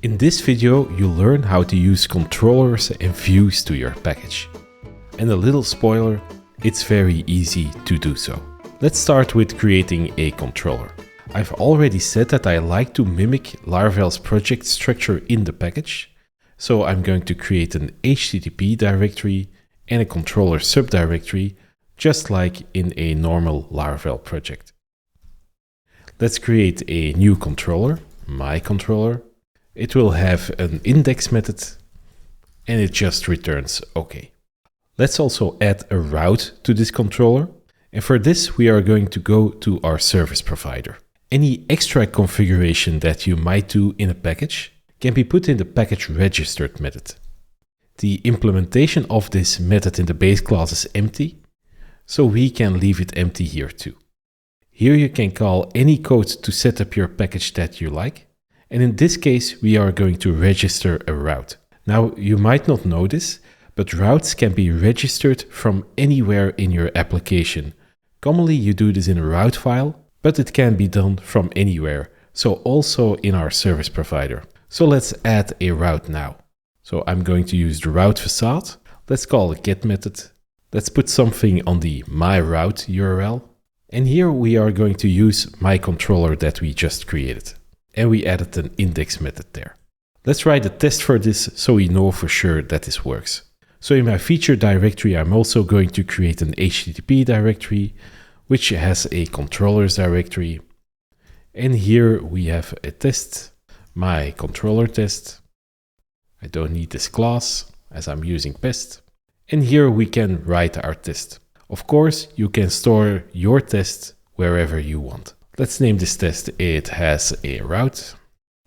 In this video, you'll learn how to use controllers and views to your package. And a little spoiler, it's very easy to do so. Let's start with creating a controller. I've already said that I like to mimic Laravel's project structure in the package. So I'm going to create an HTTP directory and a controller subdirectory, just like in a normal Laravel project. Let's create a new controller, my controller. It will have an index method and it just returns OK. Let's also add a route to this controller. And for this, we are going to go to our service provider. Any extra configuration that you might do in a package can be put in the package registered method. The implementation of this method in the base class is empty, so we can leave it empty here too. Here you can call any code to set up your package that you like. And in this case, we are going to register a route. Now, you might not know this, but routes can be registered from anywhere in your application. Commonly, you do this in a route file, but it can be done from anywhere. So also in our service provider. So let's add a route now. So I'm going to use the route facade. Let's call a get method. Let's put something on the my route URL. And here we are going to use my controller that we just created. And we added an index method there. Let's write a test for this so we know for sure that this works. So in my feature directory, I'm also going to create an HTTP directory, which has a controllers directory. And here we have a test, my controller test. I don't need this class as I'm using pest. And here we can write our test. Of course, you can store your test wherever you want. Let's name this test, it has a route.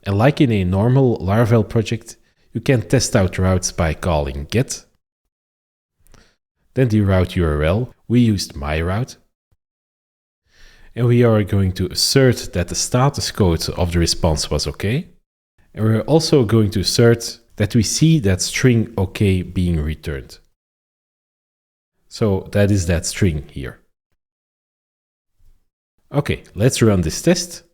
And like in a normal Laravel project, you can test out routes by calling get. Then the route URL, we used my route. And we are going to assert that the status code of the response was OK. And we're also going to assert that we see that string OK being returned. So that is that string here. Okay, let's run this test.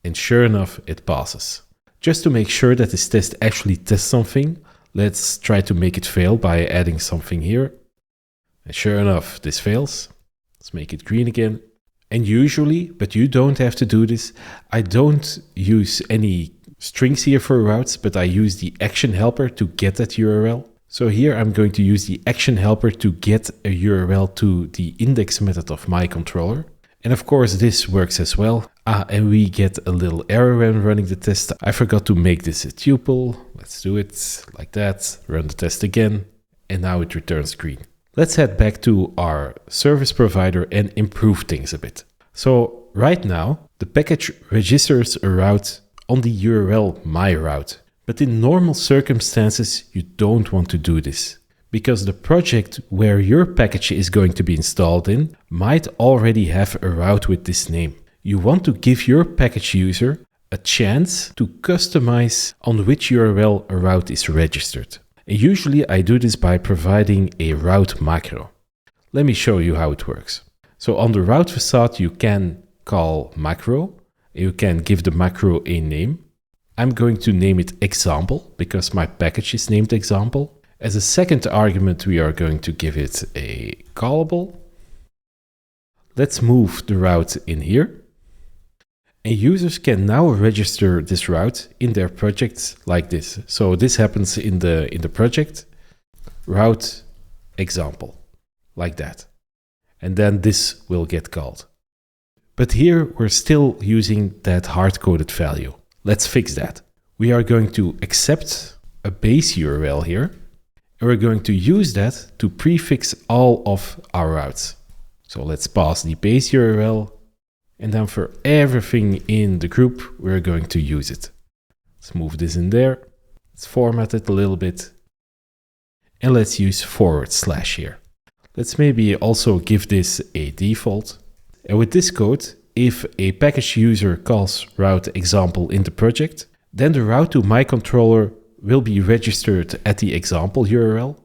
And sure enough, it passes. Just to make sure that this test actually tests something, let's try to make it fail by adding something here. And sure enough, this fails. Let's make it green again. And usually, but you don't have to do this, I don't use any strings here for routes, but I use the action helper to get that URL. So here I'm going to use the action helper to get a URL to the index method of my controller. And of course, this works as well. And we get a little error when running the test. I forgot to make this a tuple. Let's do it like that. Run the test again. And now it returns green. Let's head back to our service provider and improve things a bit. So right now, the package registers a route on the URL my route. But in normal circumstances, you don't want to do this, because the project where your package is going to be installed in might already have a route with this name. You want to give your package user a chance to customize on which URL a route is registered. And usually I do this by providing a route macro. Let me show you how it works. So on the route facade, you can call macro. You can give the macro a name. I'm going to name it example because my package is named example. As a second argument, we are going to give it a callable. Let's move the route in here. And users can now register this route in their projects like this. So this happens in the project, route example, like that. And then this will get called. But here we're still using that hard-coded value. Let's fix that. We are going to accept a base URL here. And we're going to use that to prefix all of our routes. So let's pass the base URL. And then for everything in the group, we're going to use it. Let's move this in there. Let's format it a little bit. And let's use / here. Let's maybe also give this a default. And with this code, if a package user calls route example in the project, then the route to my controller will be registered at the example URL.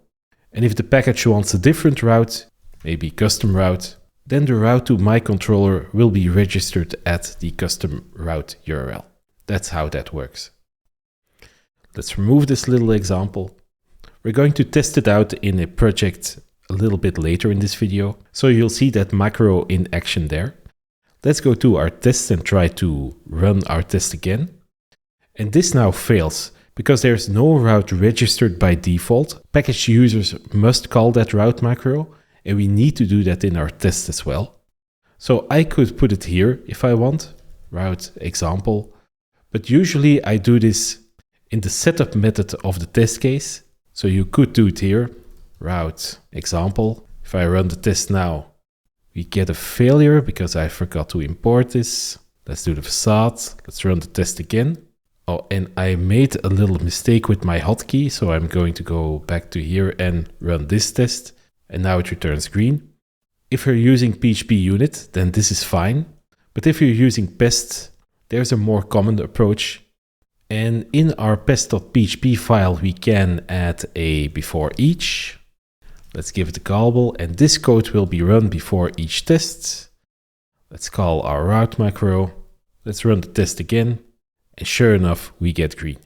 And if the package wants a different route, maybe custom route, then the route to my controller will be registered at the custom route URL. That's how that works. Let's remove this little example. We're going to test it out in a project a little bit later in this video. So you'll see that macro in action there. Let's go to our test and try to run our test again. And this now fails because there's no route registered by default. Package users must call that route macro, and we need to do that in our test as well. So I could put it here if I want, route example, but usually I do this in the setup method of the test case. So you could do it here, route example. If I run the test now, we get a failure because I forgot to import this. Let's do the facade. Let's run the test again. Oh, and I made a little mistake with my hotkey, so I'm going to go back to here and run this test. And now it returns green. If you're using PHP unit, then this is fine. But if you're using pest, there's a more common approach. And in our pest.php file, we can add a before each. Let's give it a callable, and this code will be run before each test. Let's call our route macro. Let's run the test again. And sure enough, we get green.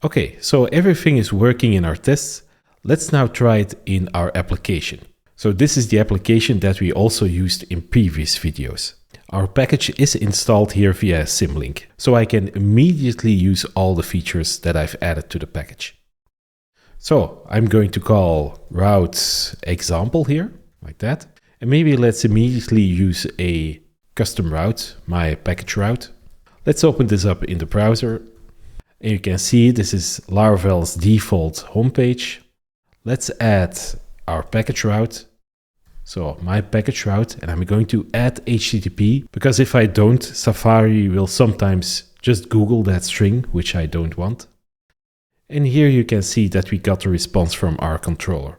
Okay, so everything is working in our tests. Let's now try it in our application. So this is the application that we also used in previous videos. Our package is installed here via symlink, so I can immediately use all the features that I've added to the package. So I'm going to call route example here, like that. And maybe let's immediately use a custom route, my package route. Let's open this up in the browser. And you can see this is Laravel's default homepage. Let's add our package route. So my package route, and I'm going to add HTTP, because if I don't, Safari will sometimes just Google that string, which I don't want. And here you can see that we got a response from our controller.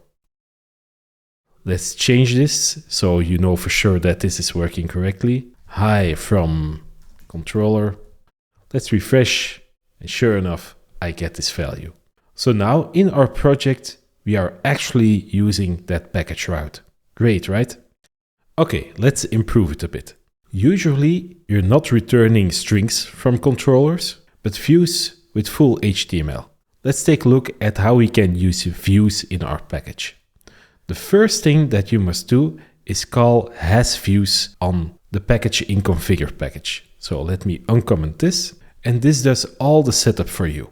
Let's change this so you know for sure that this is working correctly. Hi from controller. Let's refresh, and sure enough, I get this value. So now in our project, we are actually using that package route. Great, right? Okay, let's improve it a bit. Usually, you're not returning strings from controllers, but views with full HTML. Let's take a look at how we can use views in our package. The first thing that you must do is call hasViews on the package in configure package. So let me uncomment this, and this does all the setup for you.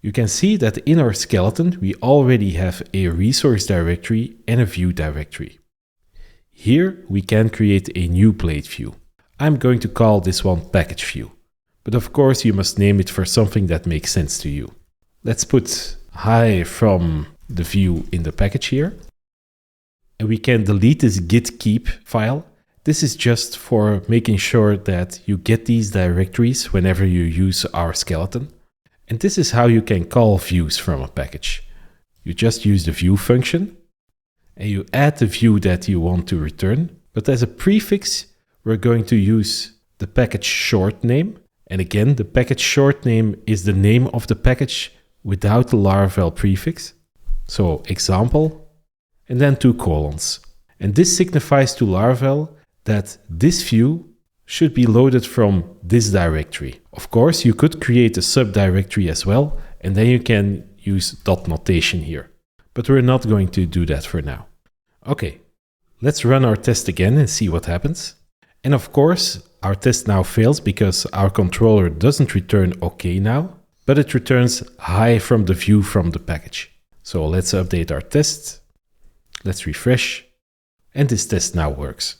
You can see that in our skeleton, we already have a resource directory and a view directory. Here we can create a new plate view. I'm going to call this one package view, but of course you must name it for something that makes sense to you. Let's put hi from the view in the package here. And we can delete this git keep file. This is just for making sure that you get these directories whenever you use our skeleton. And this is how you can call views from a package. You just use the view function and you add the view that you want to return. But as a prefix, we're going to use the package short name. And again, the package short name is the name of the package without the Laravel prefix. So example, and then 2 colons. And this signifies to Laravel that this view should be loaded from this directory. Of course, you could create a subdirectory as well, and then you can use dot notation here. But we're not going to do that for now. Okay, let's run our test again and see what happens. And of course, our test now fails because our controller doesn't return OK now, but it returns hi from the view from the package. So let's update our test. Let's refresh. And this test now works.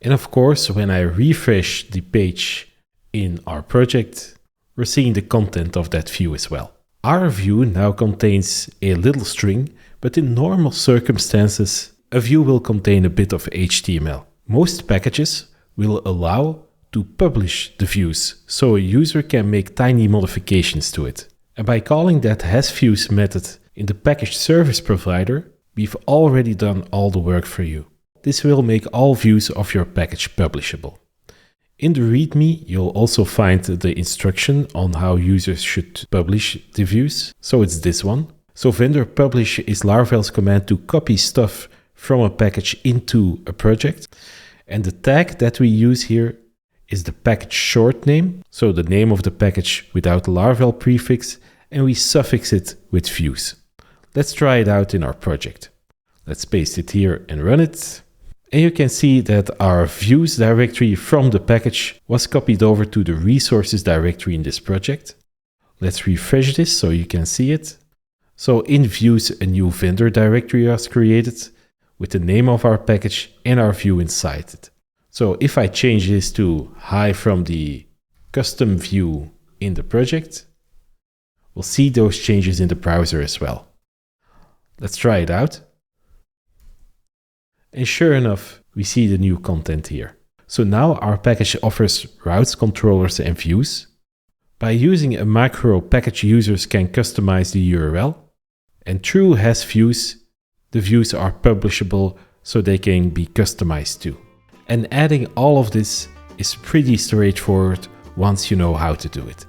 And of course, when I refresh the page in our project, we're seeing the content of that view as well. Our view now contains a little string, but in normal circumstances, a view will contain a bit of HTML. Most packages will allow to publish the views, so a user can make tiny modifications to it. And by calling that hasViews method in the package service provider, we've already done all the work for you. This will make all views of your package publishable. In the README, you'll also find the instruction on how users should publish the views. So it's this one. So vendor publish is Laravel's command to copy stuff from a package into a project. And the tag that we use here is the package short name. So the name of the package without the Laravel prefix. and we suffix it with views. Let's try it out in our project. Let's paste it here and run it. And you can see that our views directory from the package was copied over to the resources directory in this project. Let's refresh this so you can see it. So in views, a new vendor directory was created with the name of our package and our view inside it. So if I change this to hi from the custom view in the project, we'll see those changes in the browser as well. Let's try it out. And sure enough, we see the new content here. So now our package offers routes, controllers, and views. By using a macro, package users can customize the URL. And through has views, the views are publishable so they can be customized too. And adding all of this is pretty straightforward once you know how to do it.